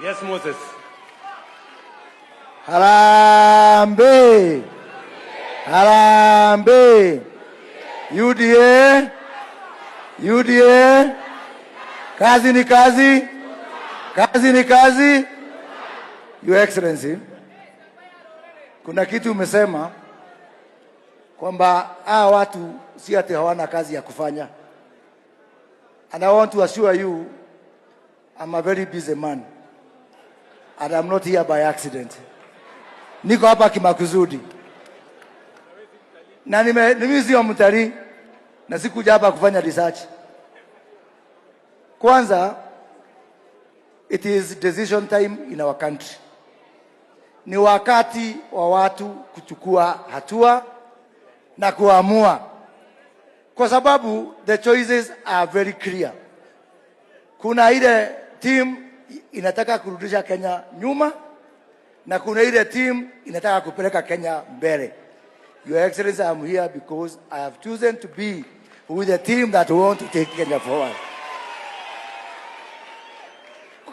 Yes, Moses. Harambe. Harambe. UDA. UDA. Kazi ni kazi. Kazi ni kazi. Your Excellency, kuna kitu umesema kwamba watu si ati hawana kazi ya kufanya. And I want to assure you, I'm a very busy man. And I'm not here by accident. Niko hapa kimakusudi. Na mimi sio mtalii na sikuja hapa kufanya research. Kwanza, it is decision time in our country. Ni wakati wa watu kuchukua hatua na kuamua. Kwa sababu the choices are very clear. Kuna ile team inataka kurudisha Kenya nyuma na kuna ile team inataka kupeleka Kenya mbele. Your Excellency, I'm here because I have chosen to be with the team that want to take Kenya forward.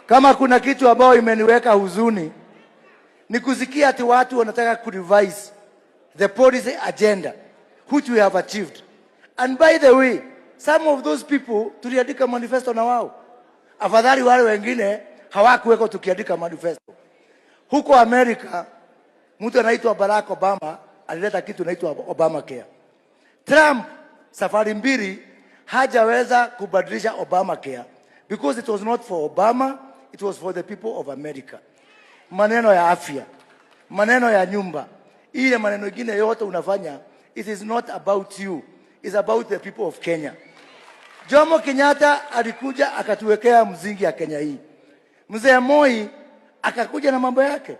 Kama kuna kitu ambao imeniweka huzuni ni kusikia ati watu wanataka kurevise the policy agenda which we have achieved. And by the way, some of those people tuliandika manifesto na wao. Afadhali wale wengine hawakuweko tukiandika manifesto. Huko Amerika, mtu anaitwa Barack Obama alileta kitu inaitwa Obamacare. Trump safari mbili hajaweza kubadilisha Obamacare because it was not for Obama, it was for the people of America. Maneno ya afya, maneno ya nyumba, ile maneno mengine yote unafanya, it is not about you, it's about the people of Kenya. Jomo Kenyatta alikuja akatuwekea mzingi ya Kenya hii. Mzee Moi akakuja na mambo yake.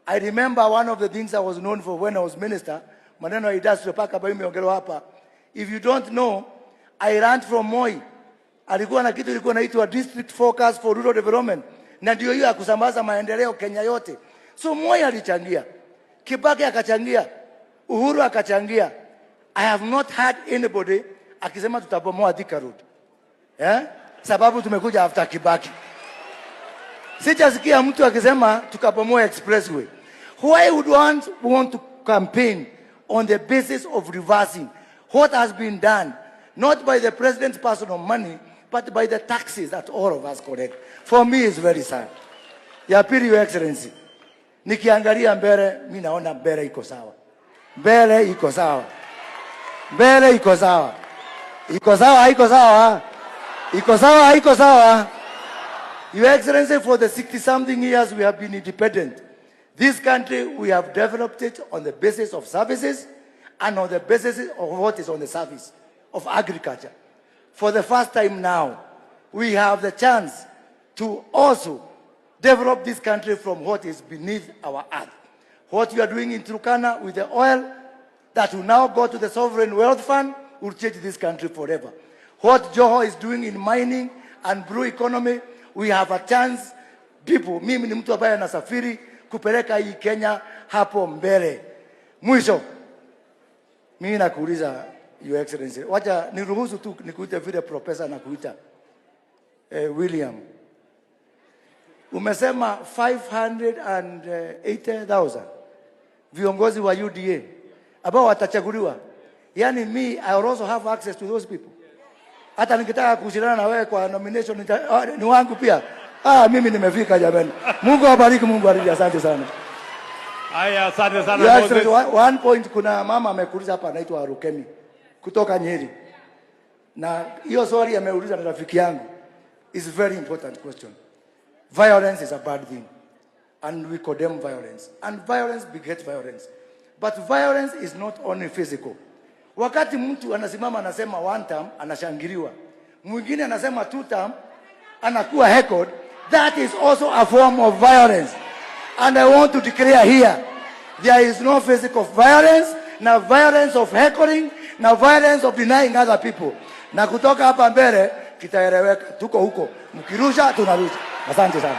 I remember one of the things I was known for when I was minister, maneno ya industrial park ambayo imeongelewa hapa. If you don't know, I learned from Moi. Alikuwa na kitu ilikuwa inaitwa district focus for rural development. Na ndio hiyo ya kusambaza maendeleo Kenya yote. So Moi alichangia, Kibaki akachangia, Uhuru akachangia. I have not heard anybody akisema tutabomoa Thika Road. Sababu tumekuja after Kibaki. Sijasikia mtu akisema tukabomoa expressway. Why would one want to campaign on the basis of reversing what has been done, not by the president's personal money, but by the taxes that all of us collect? For me, it's very sad. Ya pili, Your Excellency, nikiangalia mbele, mimi naona mbele iko sawa. Mbele iko sawa. Mbele iko sawa. Iko sawa, haiko sawa. Iko sawa, haiko sawa. Your Excellency, for the 60-something years we have been independent, this country, we have developed it on the basis of services and on the basis of what is on the service of agriculture. For the first time now, we have the chance to also develop this country from what is beneath our earth. What you are doing in Turkana with the oil that will now go to the sovereign wealth fund will change this country forever. What Joho is doing in mining and blue economy, we have a chance. People, mimi ni mtu ambaye anasafiri kupeleka hii Kenya hapo mbele. Mwisho, mimi nakuuliza Your Excellency, wacha niruhusu tu nikuite vile profesa nakuita William. Umesema 580,000 viongozi wa UDA ambao watachaguliwa. Yani me, I also have access to those people. Hata nikitaka kushindana na wewe kwa nomination ni wangu pia. Mimi nimefika jamani. Mungu awabariki, Mungu awabariki, asante sana. Haya, asante sana Moses. One point, kuna mama amekuuliza hapa anaitwa Rukemi kutoka Nyeri. Na hiyo swali ameuliza na rafiki yangu. Is a very important question. Violence is a bad thing. And we condemn violence. And violence begets violence. But violence is not only physical. Wakati mtu anasimama anasema one term, anashangiliwa. Mwingine anasema two term, anakuwa heckled. That is also a form of violence. And I want to declare here, there is no physical violence, no violence of heckling, no violence of denying other people. Na kutoka hapa mbele, kitaeleweka, tuko huko. Mkirusha, tunarusha. Asante sana.